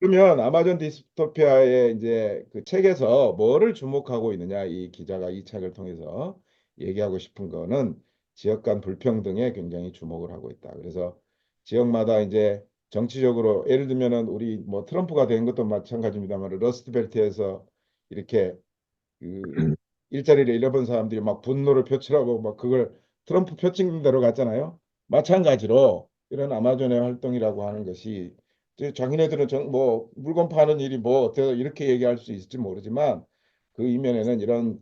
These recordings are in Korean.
그러면 아마존 디스토피아의 이제 그 책에서 뭐를 주목하고 있느냐, 이 기자가 이 책을 통해서 얘기하고 싶은 거는 지역 간 불평등에 굉장히 주목을 하고 있다. 그래서 지역마다 이제 정치적으로 예를 들면은 우리 뭐 트럼프가 된 것도 마찬가지입니다만 러스트벨트에서 이렇게 그 일자리를 잃어본 사람들이 막 분노를 표출하고 막 그걸 트럼프 표친대로 갔잖아요. 마찬가지로 이런 아마존의 활동이라고 하는 것이 이제 자기네들은 뭐 물건 파는 일이 뭐 어때서 이렇게 얘기할 수 있을지 모르지만 그 이면에는 이런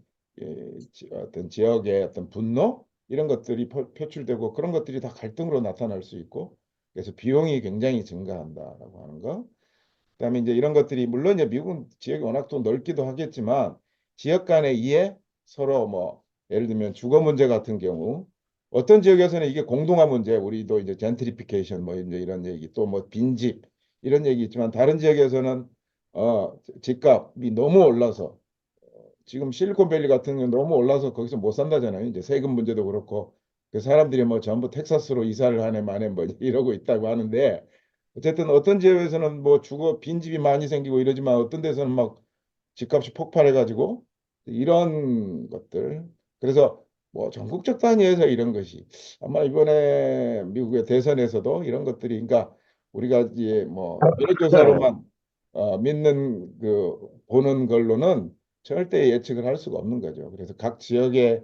어떤 지역의 어떤 분노 이런 것들이 표출되고 그런 것들이 다 갈등으로 나타날 수 있고 그래서 비용이 굉장히 증가한다라고 하는 거. 그다음에 이제 이런 것들이 물론 이제 미국은 지역이 워낙 또 넓기도 하겠지만 지역 간의 이해 서로 뭐 예를 들면 주거 문제 같은 경우 어떤 지역에서는 이게 공동화 문제 우리도 이제 젠트리피케이션 뭐 이제 이런 얘기 또 뭐 빈집 이런 얘기 있지만 다른 지역에서는 집값이 너무 올라서 지금 실리콘밸리 같은 경우는 너무 올라서 거기서 못 산다잖아요. 이제 세금 문제도 그렇고 그 사람들이 뭐 전부 텍사스로 이사를 하네 마네 뭐 이러고 있다고 하는데 어쨌든 어떤 지역에서는 뭐 주거 빈집이 많이 생기고 이러지만 어떤 데서는 막 집값이 폭발해가지고 이런 것들 그래서 뭐 전국적 단위에서 이런 것이 아마 이번에 미국의 대선에서도 이런 것들이 그러니까 우리가 이제 뭐 여론조사로만 믿는 그 보는 걸로는 절대 예측을 할 수가 없는 거죠. 그래서 각 지역의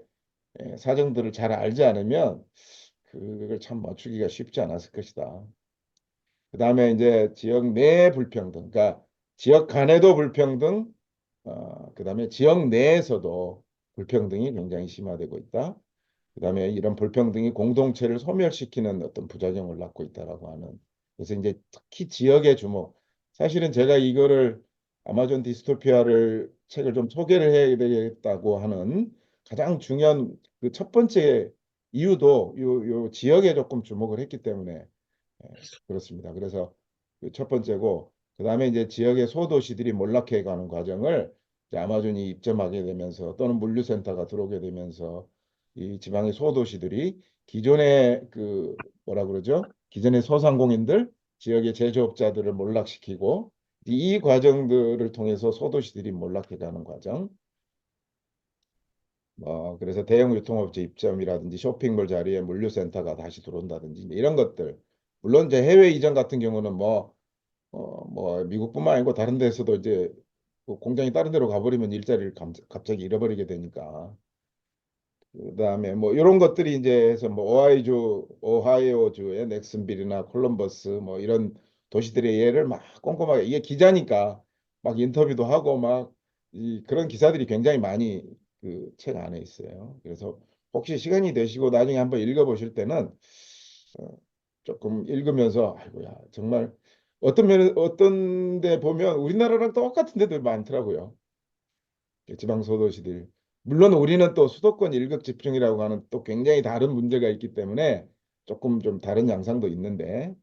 사정들을 잘 알지 않으면 그걸 참 맞추기가 쉽지 않았을 것이다. 그다음에 이제 지역 내 불평등, 그러니까 지역 간에도 불평등, 그다음에 지역 내에서도 불평등이 굉장히 심화되고 있다. 그다음에 이런 불평등이 공동체를 소멸시키는 어떤 부작용을 낳고 있다라고 하는. 그래서 이제 특히 지역의 주목. 사실은 제가 이거를 아마존 디스토피아를 책을 좀 소개를 해야 되겠다고 하는 가장 중요한 그 첫 번째 이유도 요 지역에 조금 주목을 했기 때문에 그렇습니다. 그래서 그첫 번째고 그다음에 이제 지역의 소도시들이 몰락해 가는 과정을 이제 아마존이 입점하게 되면서 또는 물류센터가 들어오게 되면서 이 지방의 소도시들이 기존의 그 뭐라 그러죠? 기존의 소상공인들, 지역의 제조업자들을 몰락시키고 이 과정들을 통해서 소도시들이 몰락해 가는 과정. 그래서 대형 유통업체 입점이라든지 쇼핑몰 자리에 물류센터가 다시 들어온다든지 이런 것들. 물론 이제 해외 이전 같은 경우는 뭐 미국뿐만 아니고 다른 데서도 이제 그 공장이 다른 데로 가버리면 일자리를 갑자기 잃어버리게 되니까. 그다음에 뭐 이런 것들이 이제 해서 뭐 오하이오주의 넥슨빌이나 콜럼버스 뭐 이런 도시들의 예를 막 꼼꼼하게 이게 기자니까 막 인터뷰도 하고 막 그런 기사들이 굉장히 많이 그 책 안에 있어요. 그래서 혹시 시간이 되시고 나중에 한번 읽어보실 때는 어, 조금 읽으면서 아이고야 정말 어떤 데 보면 우리나라랑 똑같은 데도 많더라고요. 지방소도시들. 물론 우리는 또 수도권 일극 집중이라고 하는 또 굉장히 다른 문제가 있기 때문에 조금 좀 다른 양상도 있는데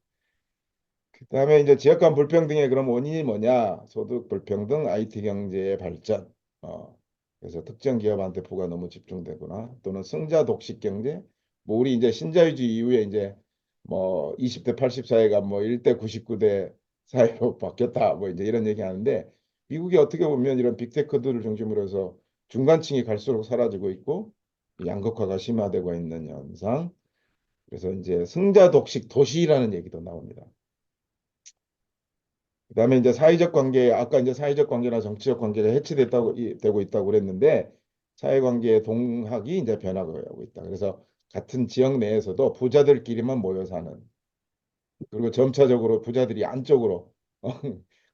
그다음에 이제 지역 간 불평등의 그럼 원인이 뭐냐? 소득 불평등, IT 경제의 발전. 그래서 특정 기업한테 부가 너무 집중되거나 또는 승자 독식 경제. 뭐 우리 이제 신자유주의 이후에 이제 뭐 20대 80 사회가 뭐 1대 99대 사회로 바뀌었다. 뭐 이제 이런 얘기 하는데 미국이 어떻게 보면 이런 빅테크들을 중심으로 해서 중간층이 갈수록 사라지고 있고 양극화가 심화되고 있는 현상. 그래서 이제 승자 독식 도시라는 얘기도 나옵니다. 그다음에 이제 사회적 관계, 아까 이제 사회적 관계나 정치적 관계가 해치됐다고 되고 있다고 그랬는데 사회관계의 동학이 이제 변화하고 있다. 그래서 같은 지역 내에서도 부자들끼리만 모여 사는 그리고 점차적으로 부자들이 안쪽으로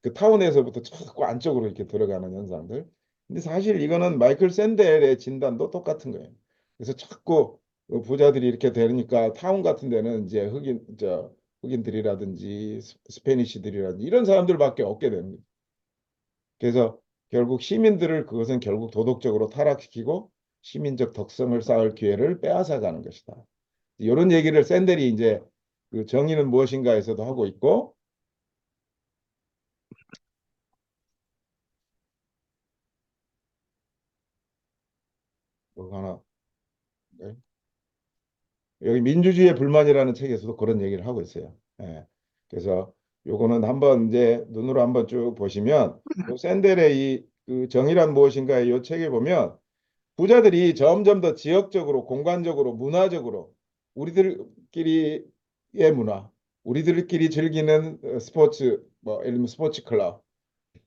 그 타운에서부터 자꾸 안쪽으로 이렇게 들어가는 현상들. 근데 사실 이거는 마이클 샌델의 진단도 똑같은 거예요. 그래서 자꾸 그 부자들이 이렇게 되니까 타운 같은 데는 이제 흑인들이라든지 스페니쉬들이라든지 이런 사람들밖에 없게 되는 거예요. 그래서 결국 시민들을 그것은 결국 도덕적으로 타락시키고 시민적 덕성을 쌓을 기회를 빼앗아가는 것이다. 이런 얘기를 샌델이 이제 그 정의는 무엇인가에서도 하고 있고 뭐 하나 네. 여기 민주주의의 불만이라는 책에서도 그런 얘기를 하고 있어요. 예. 그래서 요거는 한번 이제 눈으로 한번 쭉 보시면 요 샌델의 이그 정의란 무엇인가의 요 책에 보면 부자들이 점점 더 지역적으로, 공간적으로, 문화적으로 우리들끼리의 문화, 우리들끼리 즐기는 스포츠, 뭐 예를 들면 스포츠 클럽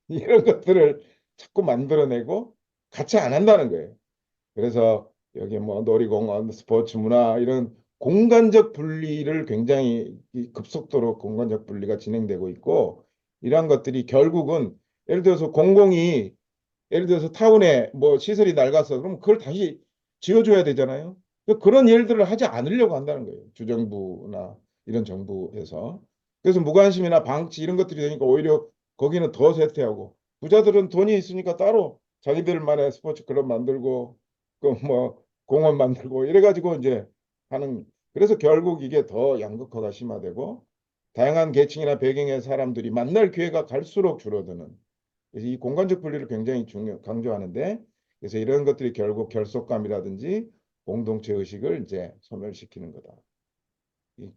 이런 것들을 자꾸 만들어내고 같이 안 한다는 거예요. 그래서 여기 뭐 놀이공원, 스포츠 문화 이런 공간적 분리를 굉장히 이 급속도로 공간적 분리가 진행되고 있고 이러한 것들이 결국은 예를 들어서 공공이 예를 들어서 타운에 뭐 시설이 낡아서 그럼 그걸 다시 지어줘야 되잖아요. 그런 일들을 하지 않으려고 한다는 거예요. 주정부나 이런 정부에서. 그래서 무관심이나 방치 이런 것들이 되니까 오히려 거기는 더 쇠퇴하고 부자들은 돈이 있으니까 따로 자기들만의 스포츠 클럽 만들고 그 뭐 공원 만들고 이래가지고 이제 하는 그래서 결국 이게 더 양극화가 심화되고 다양한 계층이나 배경의 사람들이 만날 기회가 갈수록 줄어드는 그래서 이 공간적 분리를 굉장히 강조하는데 그래서 이런 것들이 결국 결속감이라든지 공동체 의식을 이제 소멸시키는 거다.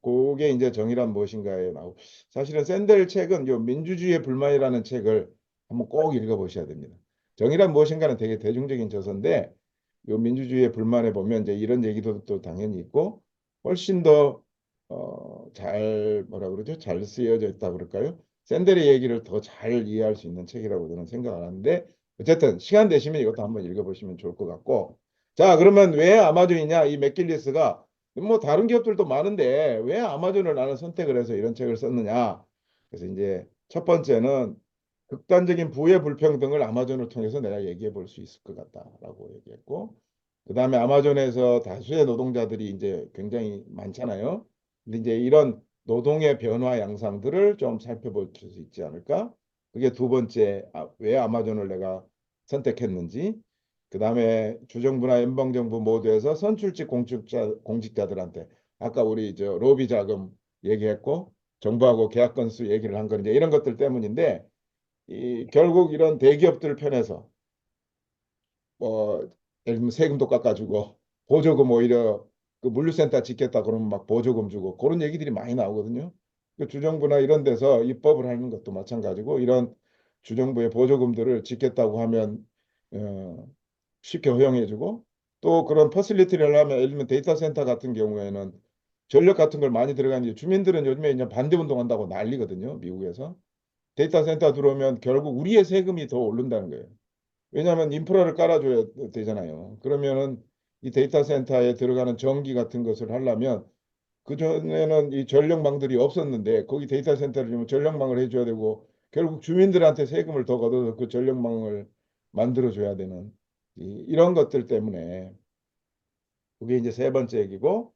그게 이제 정의란 무엇인가에 나오고 사실은 샌델 책은 요 민주주의의 불만이라는 책을 한번 꼭 읽어보셔야 됩니다. 정의란 무엇인가는 되게 대중적인 저서인데 요 민주주의의 불만에 보면 이제 이런 얘기도 또 당연히 있고 훨씬 더 잘 뭐라 그러죠? 잘 쓰여져 있다 그럴까요? 샌델의 얘기를 더 잘 이해할 수 있는 책이라고 저는 생각하는데 어쨌든 시간 되시면 이것도 한번 읽어보시면 좋을 것 같고 자 그러면 왜 아마존이냐 이 맥길리스가 뭐 다른 기업들도 많은데 왜 아마존을 나는 선택을 해서 이런 책을 썼느냐 그래서 이제 첫 번째는 극단적인 부의 불평등을 아마존을 통해서 내가 얘기해 볼 수 있을 것 같다라고 얘기했고 그다음에 아마존에서 다수의 노동자들이 이제 굉장히 많잖아요. 근데 이제 이런 노동의 변화 양상들을 좀 살펴볼 수 있지 않을까? 그게 두 번째, 왜 아마존을 내가 선택했는지. 그다음에 주정부나 연방정부 모두에서 선출직 공직자들한테 아까 우리 저 로비 자금 얘기했고 정부하고 계약 건수 얘기를 한 건 이제 이런 것들 때문인데 결국 이런 대기업들 편에서 뭐 예를 들면 세금도 깎아주고 보조금 오히려 그 물류센터 짓겠다 그러면 막 보조금 주고 그런 얘기들이 많이 나오거든요. 그 주정부나 이런 데서 입법을 하는 것도 마찬가지고 이런 주정부의 보조금들을 짓겠다고 하면 어, 쉽게 허용해주고 또 그런 퍼실리티를 하려면 예를 들면 데이터 센터 같은 경우에는 전력 같은 걸 많이 들어가는데 주민들은 요즘에 이제 반대 운동한다고 난리거든요. 미국에서 데이터 센터 들어오면 결국 우리의 세금이 더 오른다는 거예요. 왜냐하면 인프라를 깔아줘야 되잖아요. 그러면은 이 데이터 센터에 들어가는 전기 같은 것을 하려면 그전에는 이 전력망들이 없었는데 거기 데이터 센터를 주면 전력망을 해줘야 되고 결국 주민들한테 세금을 더 걷어서 그 전력망을 만들어줘야 되는 이런 것들 때문에 그게 이제 세 번째 얘기고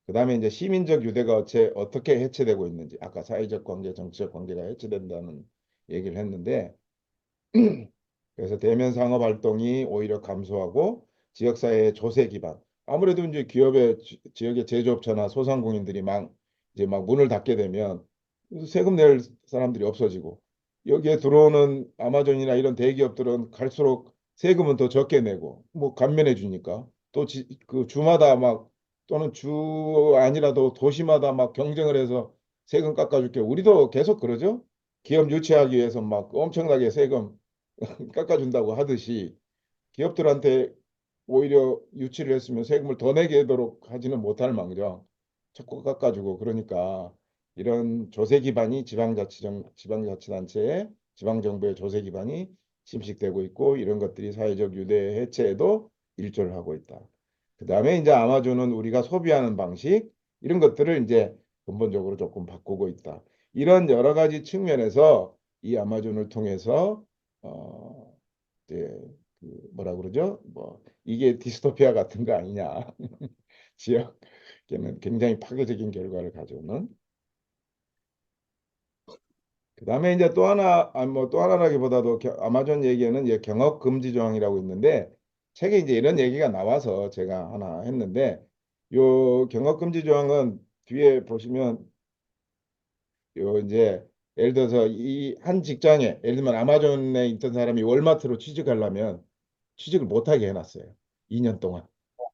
그다음에 이제 시민적 유대가 어떻게 해체되고 있는지 아까 사회적 관계, 정치적 관계가 해체된다는 얘기를 했는데 그래서 대면 상업 활동이 오히려 감소하고 지역사회의 조세 기반. 아무래도 이제 기업의 지역의 제조업체나 소상공인들이 막 이제 막 문을 닫게 되면 세금 낼 사람들이 없어지고 여기에 들어오는 아마존이나 이런 대기업들은 갈수록 세금은 더 적게 내고 뭐 감면해 주니까 또 그 주마다 막 또는 주 아니라도 도시마다 막 경쟁을 해서 세금 깎아줄게. 우리도 계속 그러죠. 기업 유치하기 위해서 막 엄청나게 세금 깎아준다고 하듯이 기업들한테 오히려 유치를 했으면 세금을 더 내게 하도록 하지는 못할 망정 자꾸 깎아주고 그러니까 이런 조세 기반이 지방자치단체의 지방정부의 조세 기반이 침식되고 있고 이런 것들이 사회적 유대 해체에도 일조를 하고 있다. 그다음에 이제 아마존은 우리가 소비하는 방식 이런 것들을 이제 근본적으로 조금 바꾸고 있다. 이런 여러 가지 측면에서 이 아마존을 통해서 어, 이제 그 뭐라 그러죠? 뭐 이게 디스토피아 같은 거 아니냐? 지역에는 굉장히 파괴적인 결과를 가져오는. 그다음에 이제 또 하나, 뭐 또 하나라기보다도 아마존 얘기에는 이제 경업 금지 조항이라고 있는데 책에 이제 이런 얘기가 나와서 제가 하나 했는데 요 경업 금지 조항은 뒤에 보시면 요 이제 예를 들어서 이 한 직장에 예를 들면 아마존에 있던 사람이 월마트로 취직하려면 취직을 못하게 해놨어요. 2년 동안.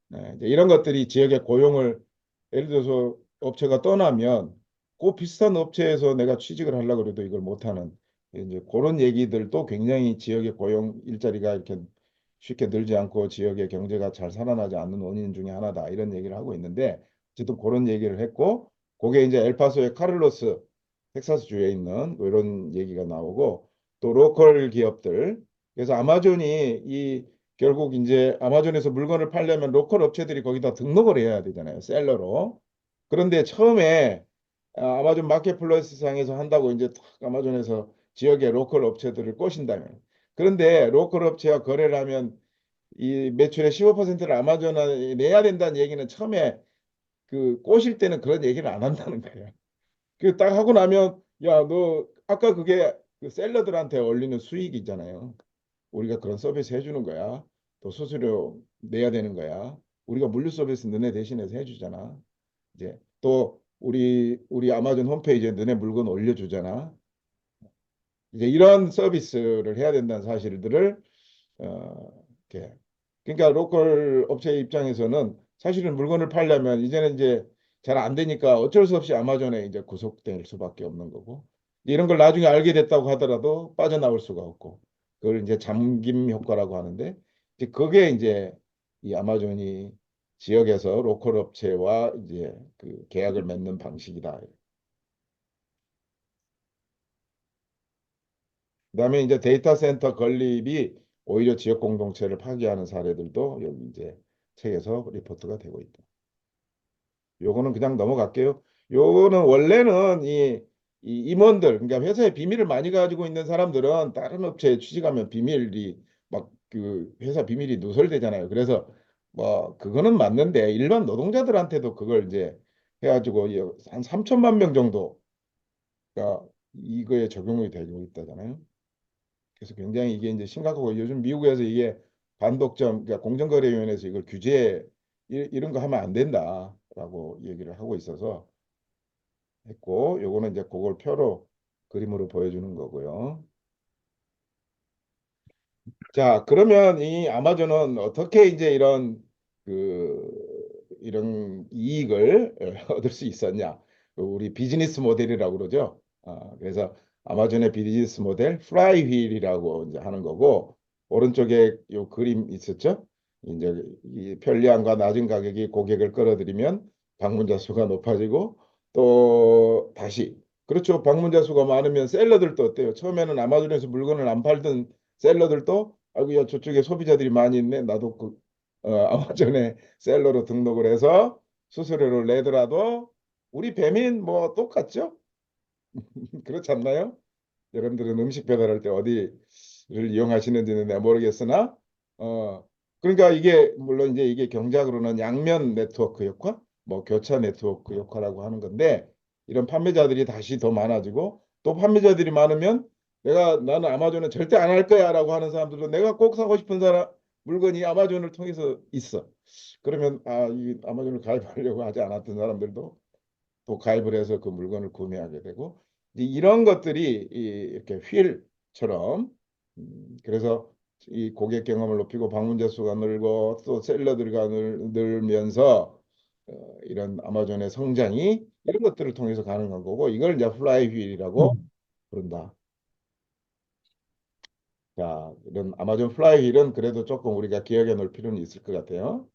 네, 이제 이런 것들이 지역의 고용을 예를 들어서 업체가 떠나면 그 비슷한 업체에서 내가 취직을 하려고 그래도 이걸 못하는 이제 그런 얘기들도 굉장히 지역의 고용 일자리가 이렇게 쉽게 늘지 않고 지역의 경제가 잘 살아나지 않는 원인 중에 하나다 이런 얘기를 하고 있는데 어쨌든 그런 얘기를 했고 그게 이제 엘파소의 카를로스 텍사스 주에 있는 뭐 이런 얘기가 나오고 또 로컬 기업들 그래서 아마존이 이 결국 이제 아마존에서 물건을 팔려면 로컬 업체들이 거기다 등록을 해야 되잖아요. 셀러로. 그런데 처음에 아마존 마켓플레이스 상에서 한다고 이제 탁 아마존에서 지역의 로컬 업체들을 꼬신다면 그런데 로컬 업체와 거래를 하면 이 매출의 15%를 아마존에 내야 된다는 얘기는 처음에 그 꼬실 때는 그런 얘기를 안 한다는 거예요. 그 딱 하고 나면 야, 너 아까 그게 그 셀러들한테 올리는 수익이잖아요. 우리가 그런 서비스 해주는 거야. 또 수수료 내야 되는 거야. 우리가 물류 서비스 너네 대신해서 해주잖아. 이제 또 우리 아마존 홈페이지에 너네 물건 올려주잖아. 이제 이런 서비스를 해야 된다는 사실들을 이렇게 그러니까 로컬 업체 입장에서는 사실은 물건을 팔려면 이제는 이제 잘 안 되니까 어쩔 수 없이 아마존에 이제 구속될 수밖에 없는 거고 이런 걸 나중에 알게 됐다고 하더라도 빠져나올 수가 없고 그걸 이제 잠김 효과라고 하는데 이제 그게 이제 이 아마존이 지역에서 로컬 업체와 이제 그 계약을 맺는 방식이다. 그다음에 이제 데이터 센터 건립이 오히려 지역 공동체를 파괴하는 사례들도 여기 이제 책에서 리포트가 되고 있다. 요거는 그냥 넘어갈게요. 요거는 원래는 이 임원들, 그러니까 회사에 비밀을 많이 가지고 있는 사람들은 다른 업체에 취직하면 비밀이 막 그 회사 비밀이 누설되잖아요. 그래서 뭐 그거는 맞는데 일반 노동자들한테도 그걸 이제 해가지고 한 3천만 명 정도가 이거에 적용이 되고 있다잖아요. 그래서 굉장히 이게 이제 심각하고 요즘 미국에서 이게 반독점, 그러니까 공정거래위원회에서 이걸 규제 이런 거 하면 안 된다라고 얘기를 하고 있어서 했고, 요거는 이제 그걸 표로 그림으로 보여주는 거고요. 자, 그러면 이 아마존은 어떻게 이제 이런 이익을 얻을 수 있었냐? 우리 비즈니스 모델이라고 그러죠. 그래서 아마존의 비즈니스 모델 플라이휠이라고 이제 하는 거고 오른쪽에 요 그림 있었죠? 이제 이 편리함과 낮은 가격이 고객을 끌어들이면 방문자 수가 높아지고 또 다시 그렇죠. 방문자 수가 많으면 셀러들도 어때요? 처음에는 아마존에서 물건을 안 팔던 셀러들도 아이고 야 저쪽에 소비자들이 많이 있네. 나도 아마존에 셀러로 등록을 해서 수수료를 내더라도 우리 배민 뭐 똑같죠? 그렇지 않나요? 여러분들은 음식 배달할 때 어디를 이용하시는지는 내가 모르겠으나 어 그러니까 이게 물론 이제 이게 경제학으로는 양면 네트워크 효과, 뭐 교차 네트워크 효과라고 하는 건데 이런 판매자들이 다시 더 많아지고 또 판매자들이 많으면 나는 아마존은 절대 안 할 거야라고 하는 사람들도 내가 꼭 사고 싶은 물건이 아마존을 통해서 있어. 그러면 이 아마존을 가입하려고 하지 않았던 사람들도 또 가입을 해서 그 물건을 구매하게 되고 이제 이런 것들이 이렇게 휠처럼 그래서 이 고객 경험을 높이고 방문자 수가 늘고 또 셀러들가 늘면서 이런 아마존의 성장이 이런 것들을 통해서 가능한 거고 이걸 이제 플라이 휠이라고 부른다. 자, 이런 아마존 플라이 휠은 그래도 조금 우리가 기억해 놓을 필요는 있을 것 같아요.